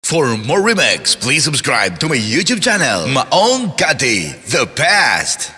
For more remix, please subscribe to my YouTube channel, Maong Kati, The Past.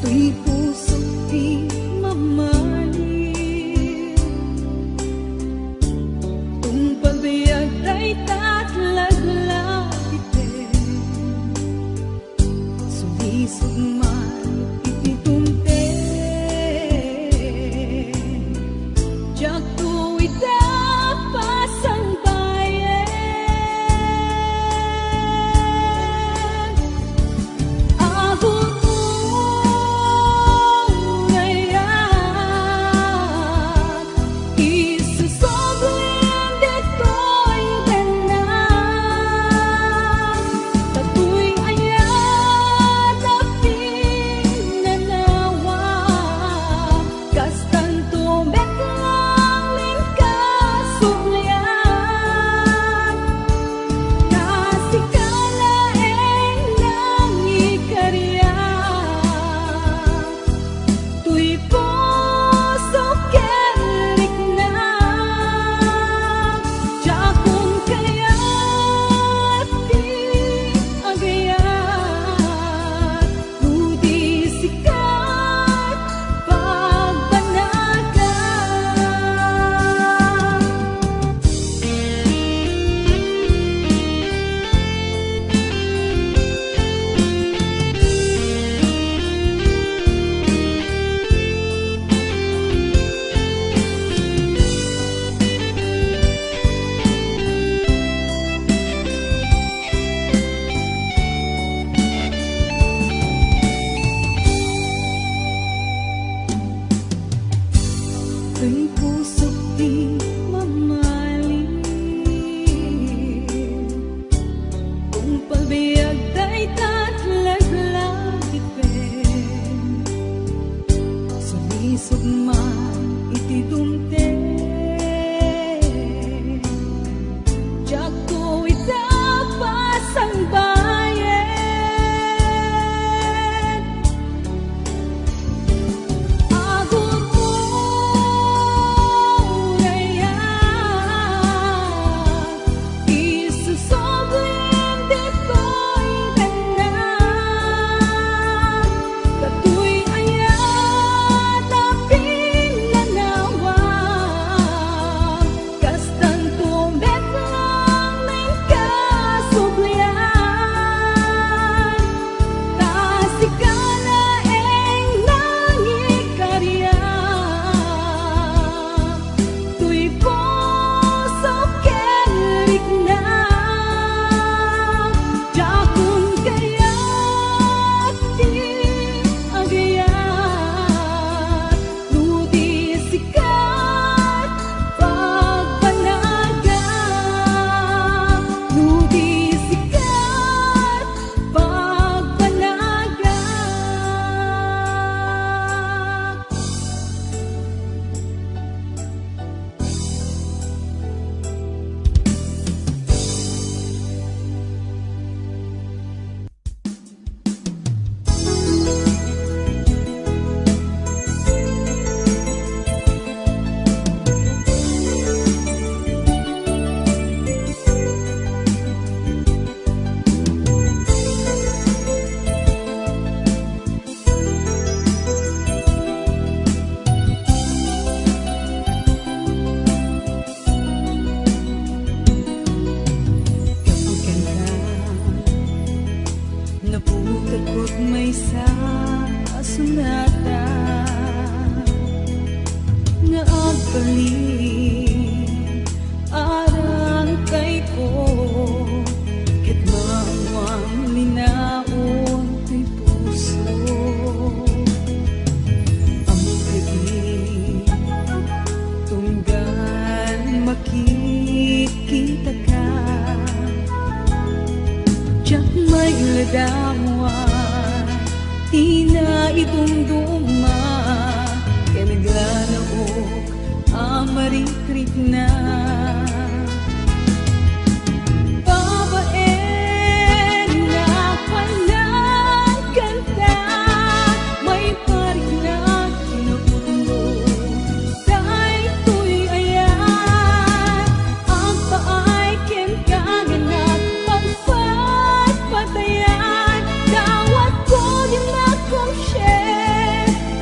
Tuy puso di mamali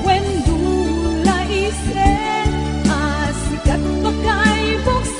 When do la isen, asikat pa kay buksan.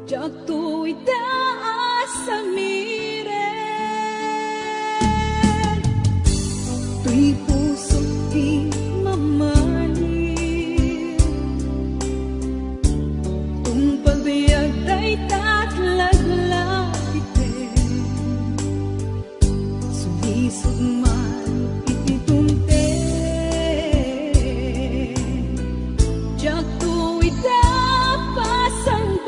jak tu itaas sa miren, tuy puso di mamani, tung pagbiag day tatlaglag sumisog man ititunte, jak tu itapas ang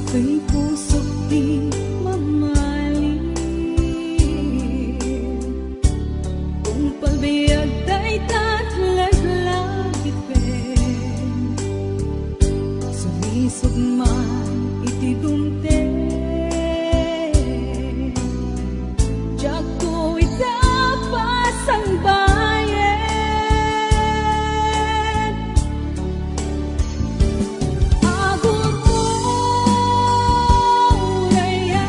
tuy puso di mamahalin, kung pagbiag day tatlaglag sumisog man itidumte, jak ko itapas ang bayan. Agot mo raya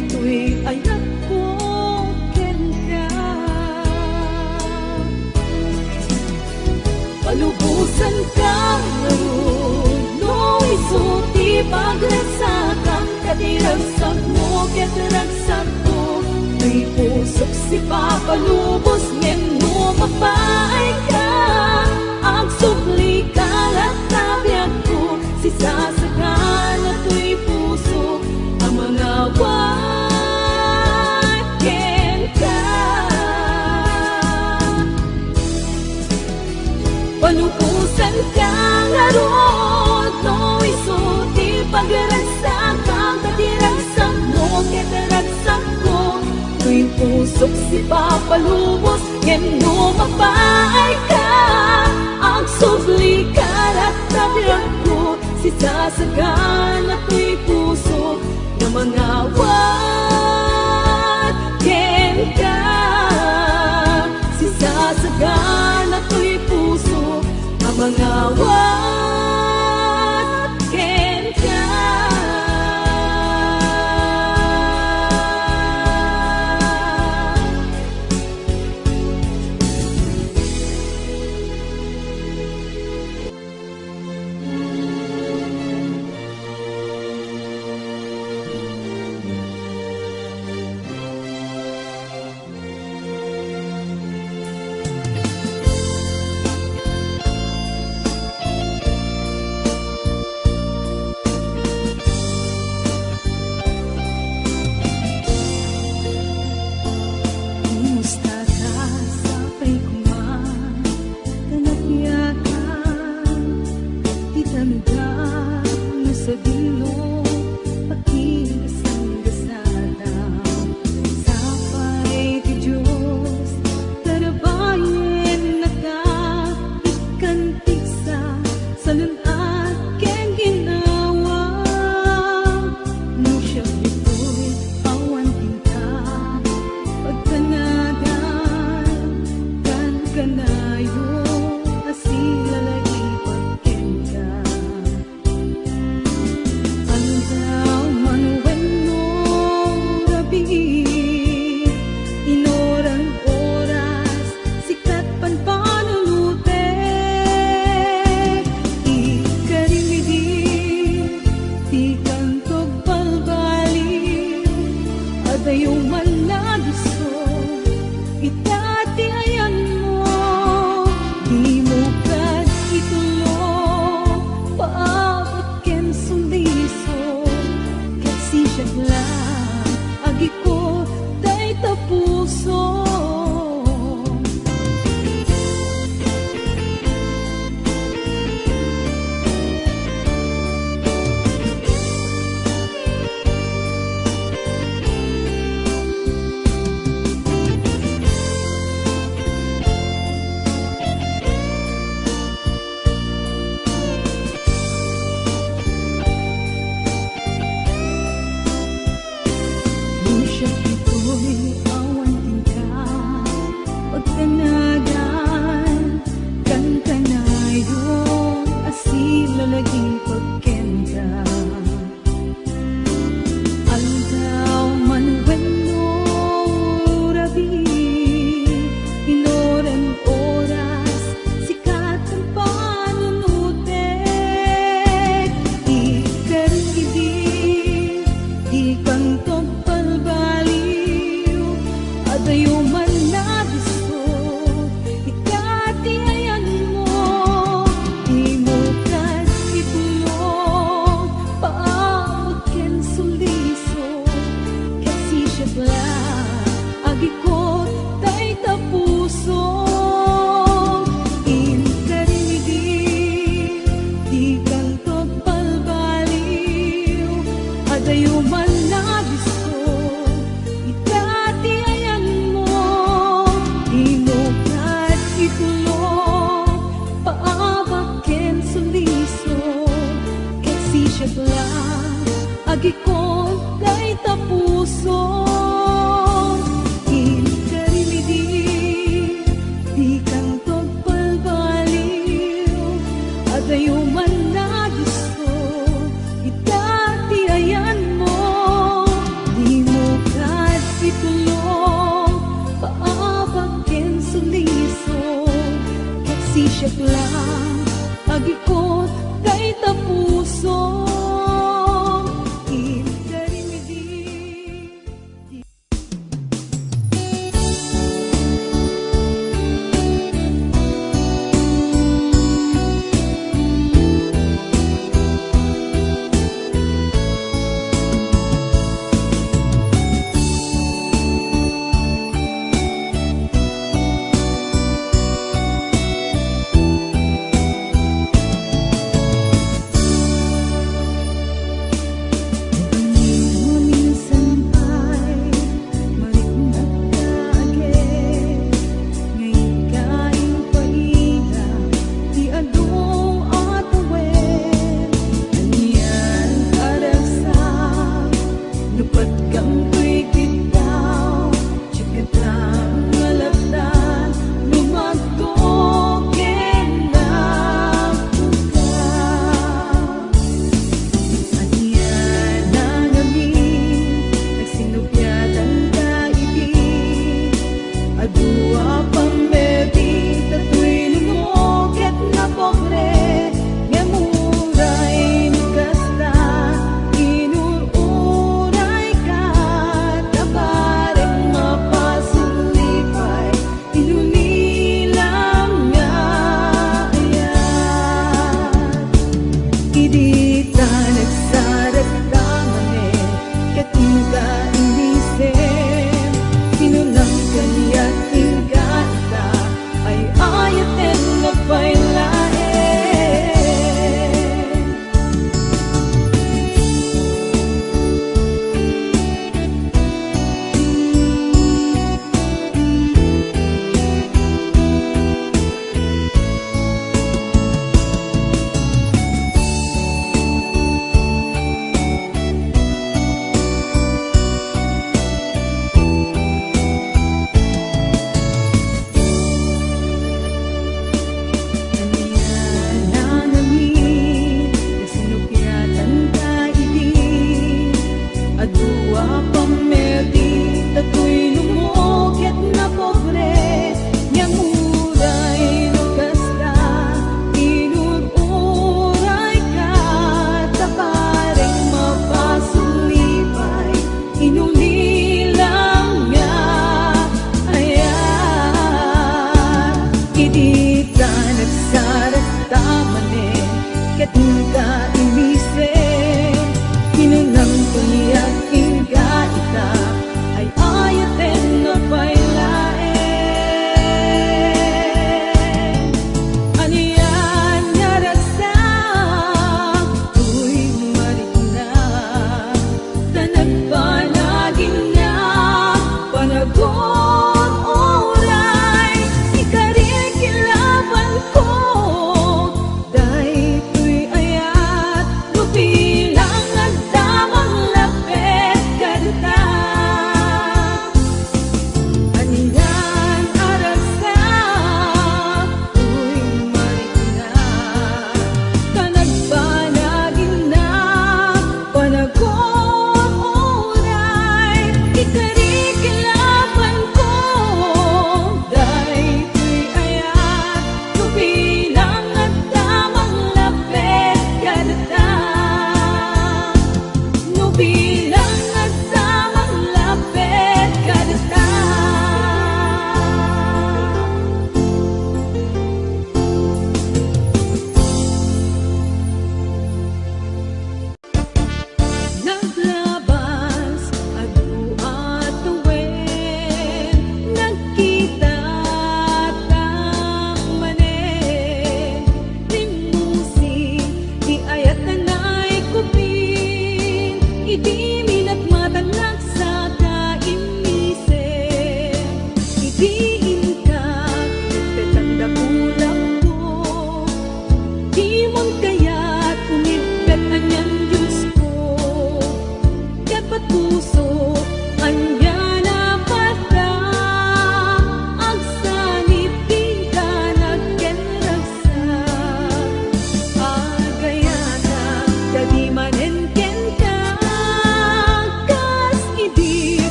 dito'y anak ko ken ka. Palubusan ka ngayon, no isuti pagragsak ka, kadiragsak mo kadiragsak ko, may pusok si papalubos ngem no mapaay ka, ang subli ka latapyag ko, si sasagan at to'y puso, ang mga waken ka. Palupusan ka nga roon, no isuti pagragsak ka, kadiragsak mo kadiragsak ko, to'y pusok si papalubos ngem no mapaay ka, ang subli ka latapyag ko, si sasagan at to'y puso na mga waken ka. Si sasagan at to'y puso ang mga waken ka. Kumusta ka sa pagkuman, kanagyakan, itamda mo sa dilo, pakigasang-gasada, sapay ti Diyos, tarabayan na ka, ikantik sa lunat ken ginawa, no siya ito'y awan tinta, pagtanagan kan kanayo asilalagi pagken ka. Andaw manuwenno rabi, inoran oras sikat panpanulute, ikarimidi ti kantog balbali, adayong malagiso itati ayan mo, di mo kad itulo, paabot ken sundiso, kasi siya agi ko day tapuso. Nung siya ito'y awan tinta, pagtanagan kan kanayon asilalaging pagkenda. Aldaw manuwenno rabi, inoran oras sikat ang panunute, ikarigidi di kantog palbaliw, adayo man nabiso, ikati ayan mo, di mo kad itulong, paabot ken suliso, kasi siya agi ko tay tapuso. Inkarimidi di kantog palbaliw, adayo man nabiso, itati ayan mo, di mo kad itulong, paabot ken suliso, kasi siya agi ko tay tapuso. Inkarimidi di kantog palbaliw, adayo man nagisto, itati ayan mo, di mo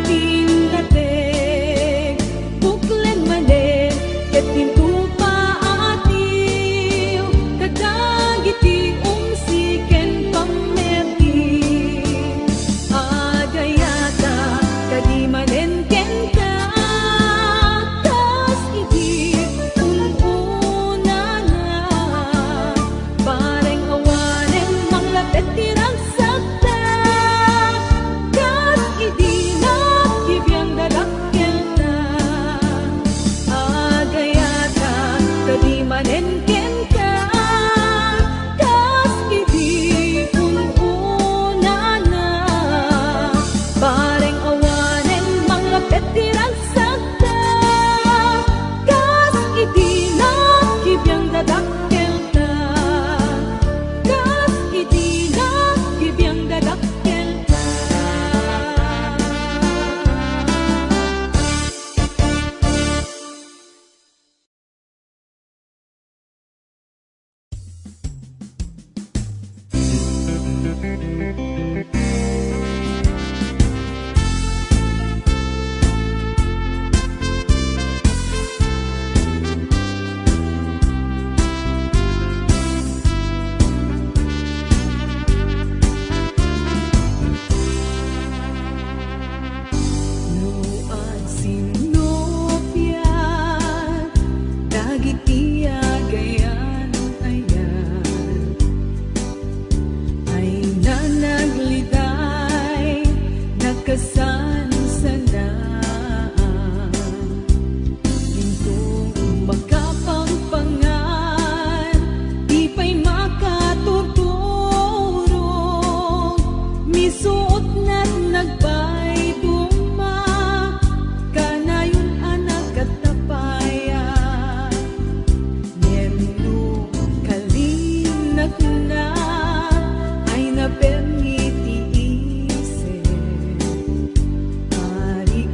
pinateg buklen manen ket pintu paatiw kadagiti umsiken pameti agayata kadi manen kenta kas iti ununana bareng awanen manglapet tirang sakta kas iti nakibiyang dadakkelta agayata kadi manen kenta kas iti ununana bareng awanen manglapet tirang sakta kas iti nakibiyang dadakkelta kas iti nakibiyang dadakkelta. No at sinopya dagiti agayan ayan ay nanagliday nagkasansanaan gintong makapangpangan di pa'y makatuturo misuot na't nagpay duma kanayon anak katapaya Nemno kalinak na ay napermiti ise Arik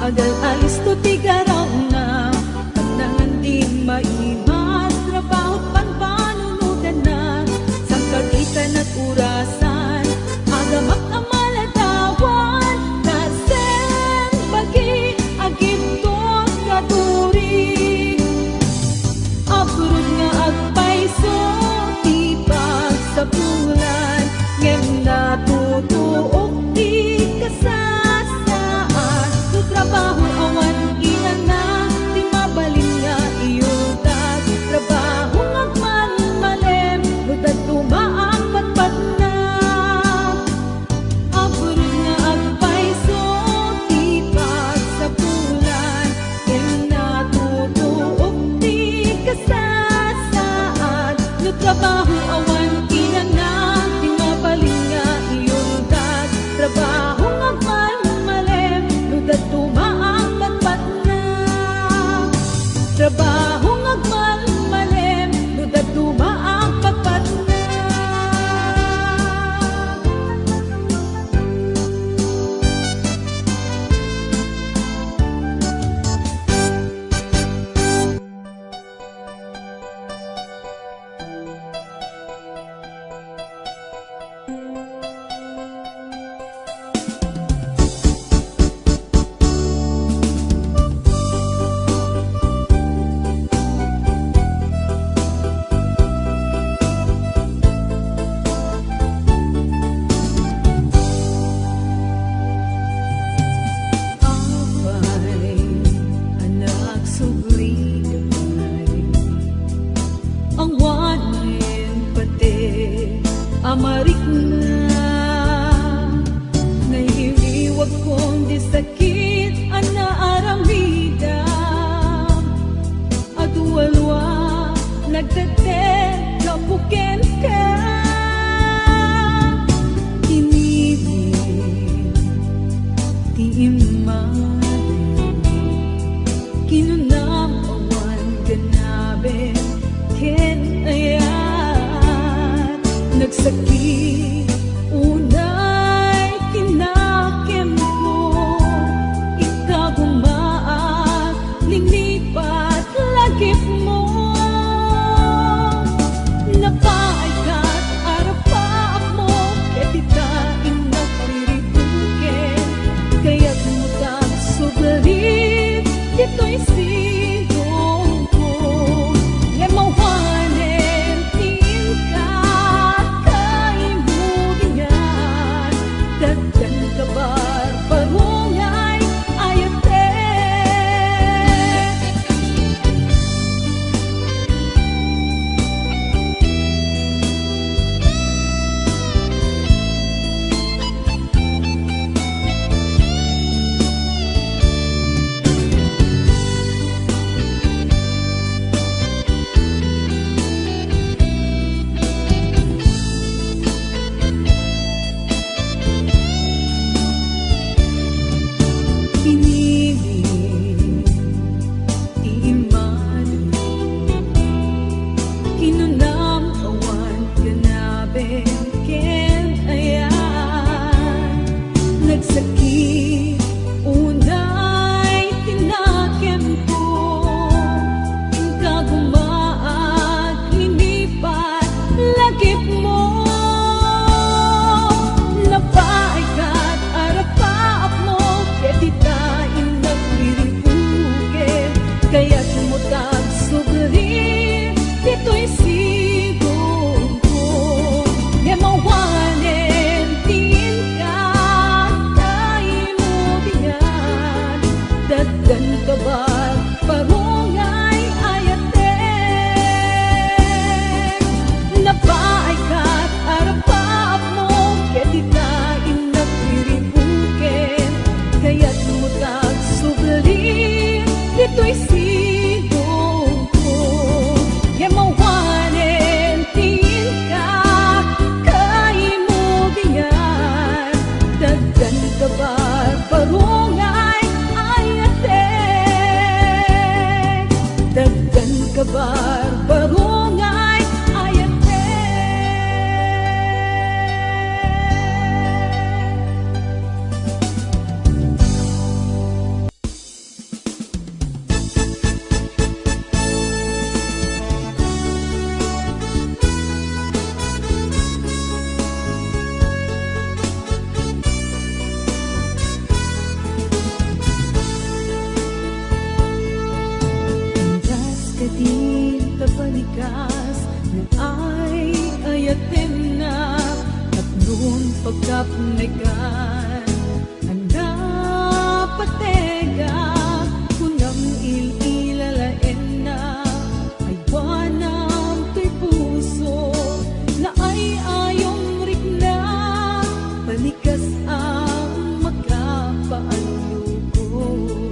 Agal alis to tigaraw na Tanangan di maimat Trabaho panpanunudan na Sang kagitan at urasan Agamak ang maladawan Kasen bagi agiptot katuri Abrod nga agpaiso Tipag sa bulan Ngem natutuok di kasasaan No trabaho awan ilan na Di mabalin nga iyudag Trabaho ngagman malem No datumaang patpat na Abrod nga agpaiso Tipag sa bulan Ngem natutuok di kasasaan No trabaho awan ilan na Di mabalin nga iyudag Trabaho ngagman malem No datumaang patpat na Trabaho ngagman malem No datumaang patpat na Abay, anak sugri gamay Ang wanin pati amarik na Nahiliwag kong di sakit ana aramida Adualwa nagtatet kapuken ka Inibig Ti imaden Kinunam awan ganabe Ken ayat Nagsakit Unay kinakem ko Ikagumaak Linipat lagip mo Napaay ka't arapaap mo Ketita inagpiribuken Kaya't mutang sugalit Dito'y sigong ko Lemawanen tingka Kaimubingan Dagdan kabar Parungay ayate Pinili Iimanin Kinunam awan ganabe Ken ayan Nagsakit Unay tinakem ko Ikagumaag Linipat lagip mo Napaay ka't arapaap mo Ketita inagpiribuken Kaya't mutag sugri Dito'y sigong ko Ngemawanen tingka Kaimubingan Dagdan kabar Parungay ayate Napaay ka't arapaap mo Ketita inagpiribuken Kaya't mutag sugri Dito'y sigong ko Ngemawanen tingka Kaimubingan Dagdan kabar Parungay ayate Dagdan kabar Parungay ayate balikas na ay ayatin na at noon pagkapnegan anda patega kunang ililalain na ay wanang to'y puso na ay ayong rikna balikas ang magkapaalukoy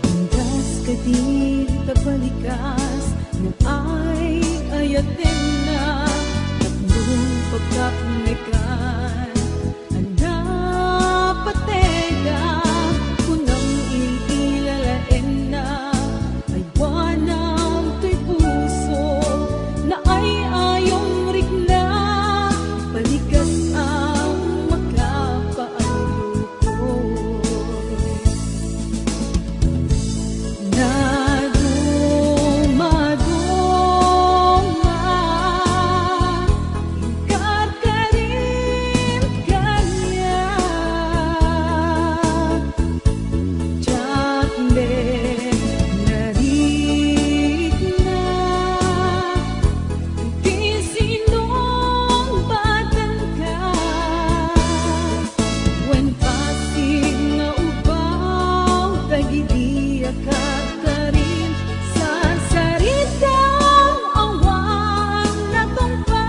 Andas ka din tabalikas na ay ayatin na at noong pagkapnegan anda patega kunang ililalain na ay wanang to'y puso na ay ayong rikna balikas ang magkapaalukoy na dumaduma ingkar ka rin kanya Chakle narit na di sinong batan ka when pasig nga ubaw tagidiya ka rin sa saritang awan natungpan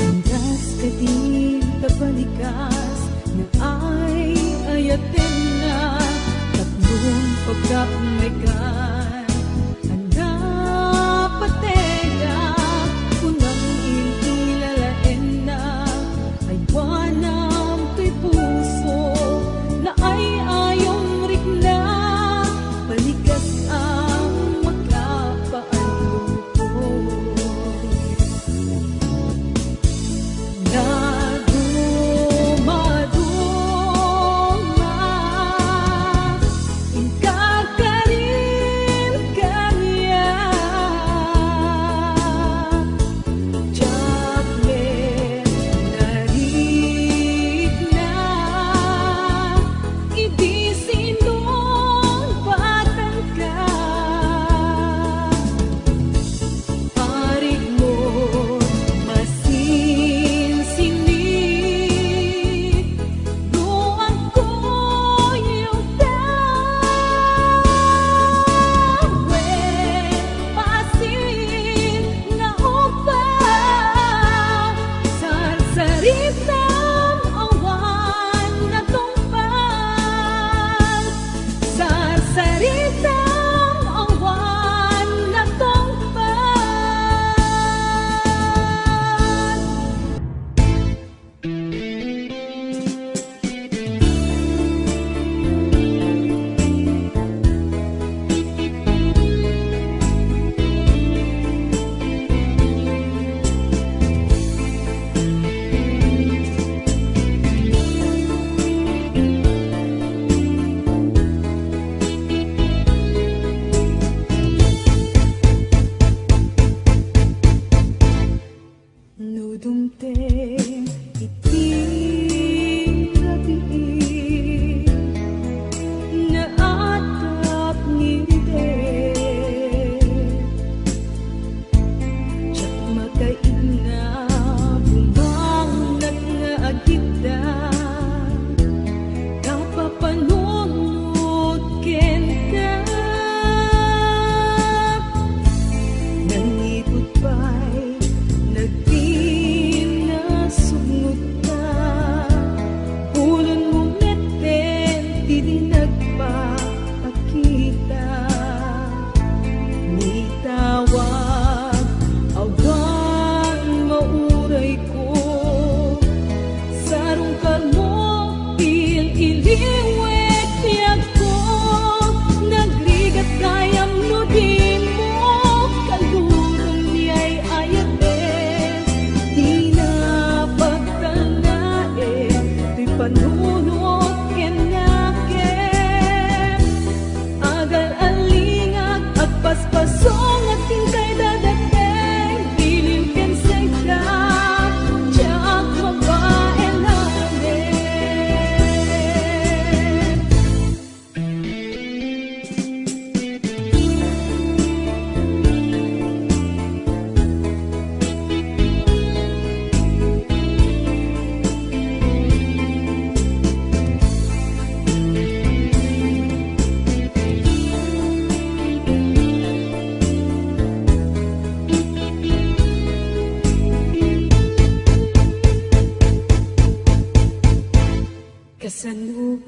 Andas ka din tabalikas na ay ayatin na tatlong pagkapnegan anda patega kunang ililalain na ay wanang to'y puso na ay ayong rikna balikas ang magkapaalukoy na dumaduma ingkar ka rin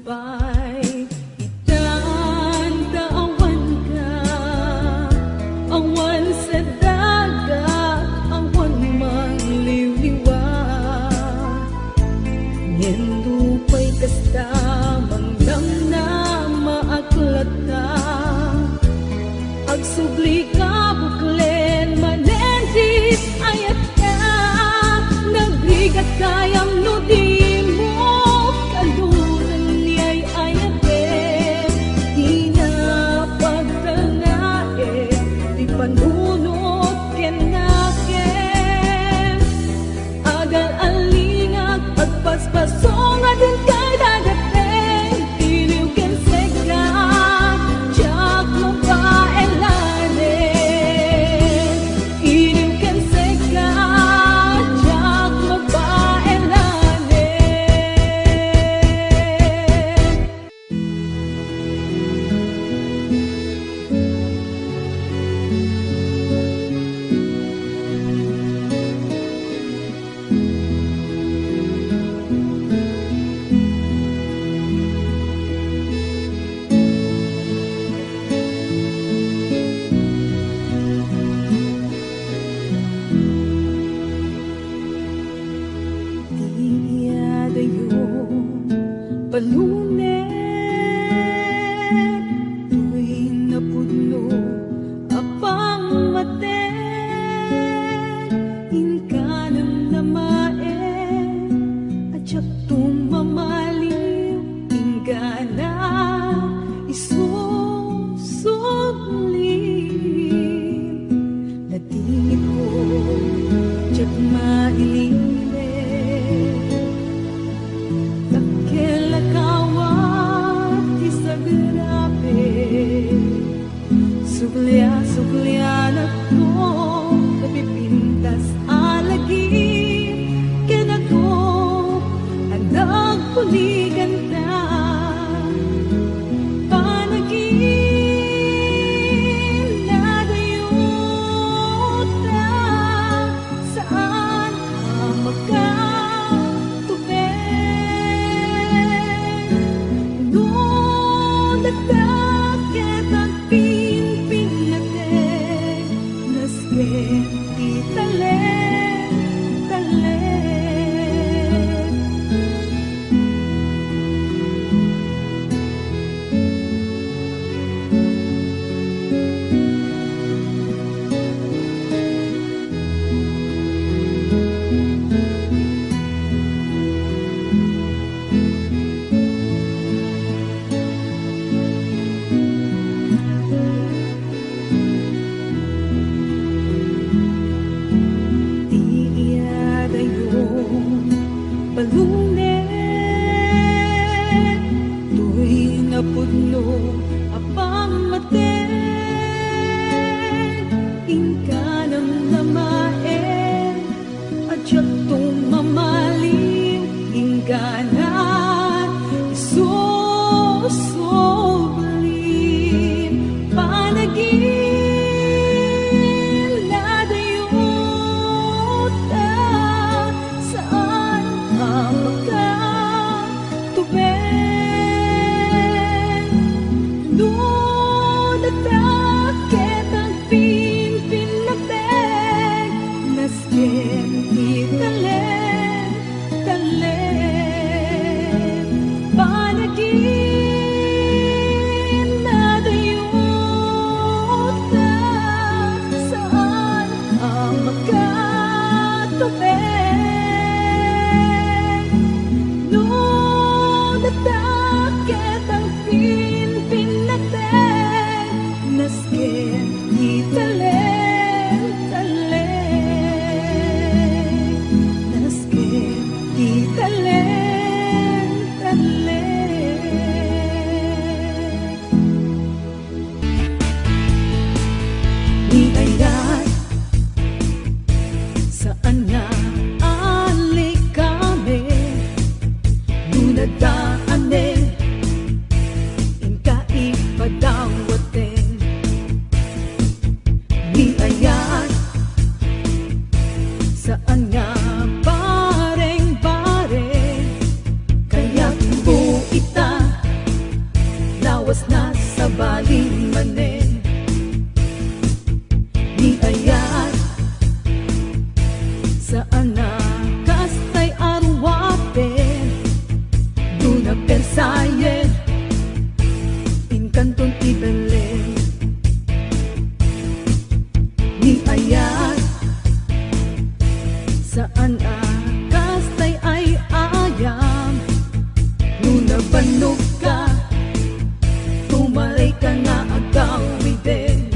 Sumpay, itandaawan ka, awan sa dagat, awan mangliliwag. Ngendo pa'y kasta, mangdam na maaklat ka, agsubli ka, buklen, manenjis, ayat ka, nagrigat kayang nudi mo, kalunan niya'y ayate, di na pagtangae, di panunot kenaken, agal alingag, agpaspasong adin kay dagateng, iliw ken sega, jak mapaelane, iliw ken sega, jak mapaelane. Iyadayo palunen, tuwing napudno apang mate, inkanam na mae, at siyak tumamaliw, ingana isusublim, natingin ko, tiyak mailim, suglia na ko, napipintas alagi, kenako, anak puligan ta, panagin na dayuta, saan ka magkatubig, noon nagdakit ang palunen, tuwing napudno apang mate, inkanam na mae, at siyak tumamaliw, ingana isusublim, panagin na dayuta, saan ka magkatubig, noon nagdakit ang pinpinatek, nasken italen, talen, panagin na dayuta, saan ang magkatubig, noon nagdakit ang pinpinatek, nasken italen, talen, nasken italen, talen. Di kayat saan nga alik kami, nunadaanin lawas na sa baling manen. Di ayat saan na kastay arwapen, duna pensayen inkanton ibelen. Di ayat saan na kastay ay ayam, nuna banog ka tumaray ka na agawi din.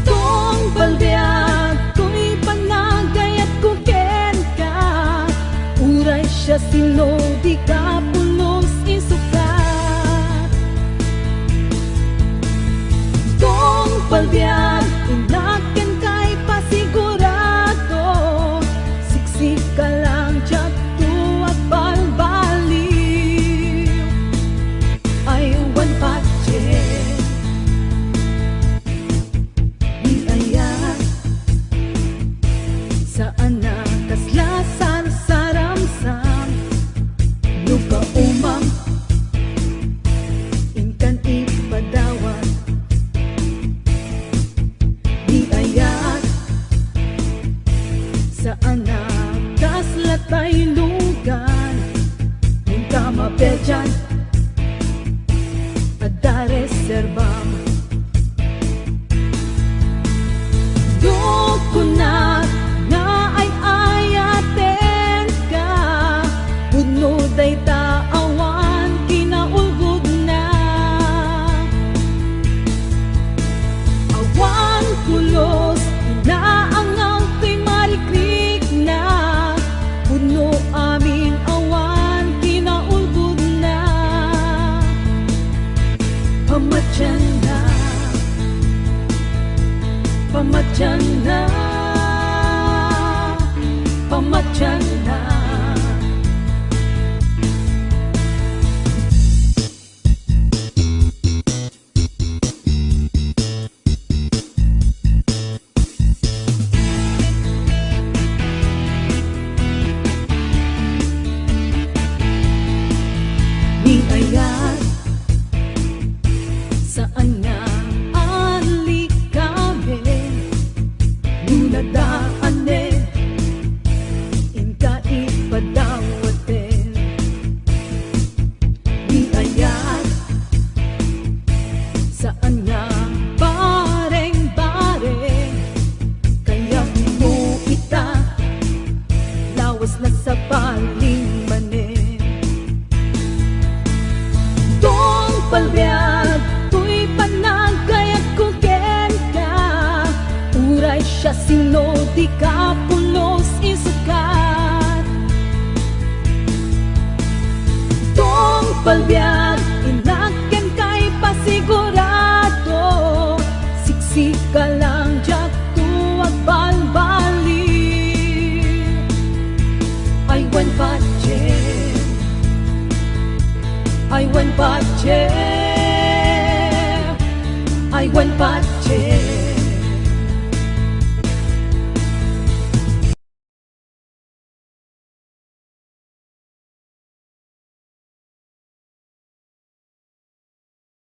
Tong balbiag ko'y panagay at kuken ka, uray siya sino di ka pulos isukat. Tong balbiag inaken kay pasigurado, siksik ka lang tiyak tuwag balbaliw. Ay wan patyen di ayat saan na kaslasan saramsam, lupa umam inkan ipadawat. Di ayat saan na kaslatay lugan, nunca mapedyan ada reservam. Dukunat nga ay ayaten ka, puno day taawan kinaulgod na. Awan kulos inaangaw to'y marikrik na, puno amin awan kinaulgod na. Pamatyan na, pamatyan na, pamatyan na. Di ayat saan nga ali kami, nunadaanen inka ipadawaten. Di ayat saan nga bareng-bareng, kaya mo ita lawas na sa baling manen. Tong palbiag to'y panagay at kuken ka, uray siya sino di ka pulos isukat. Tong palbiag inaken kay pasigurado, siksik ka lang diyak tuwag balbaliw. Ay wan patyen, ay wan patyen, ay wan patyen.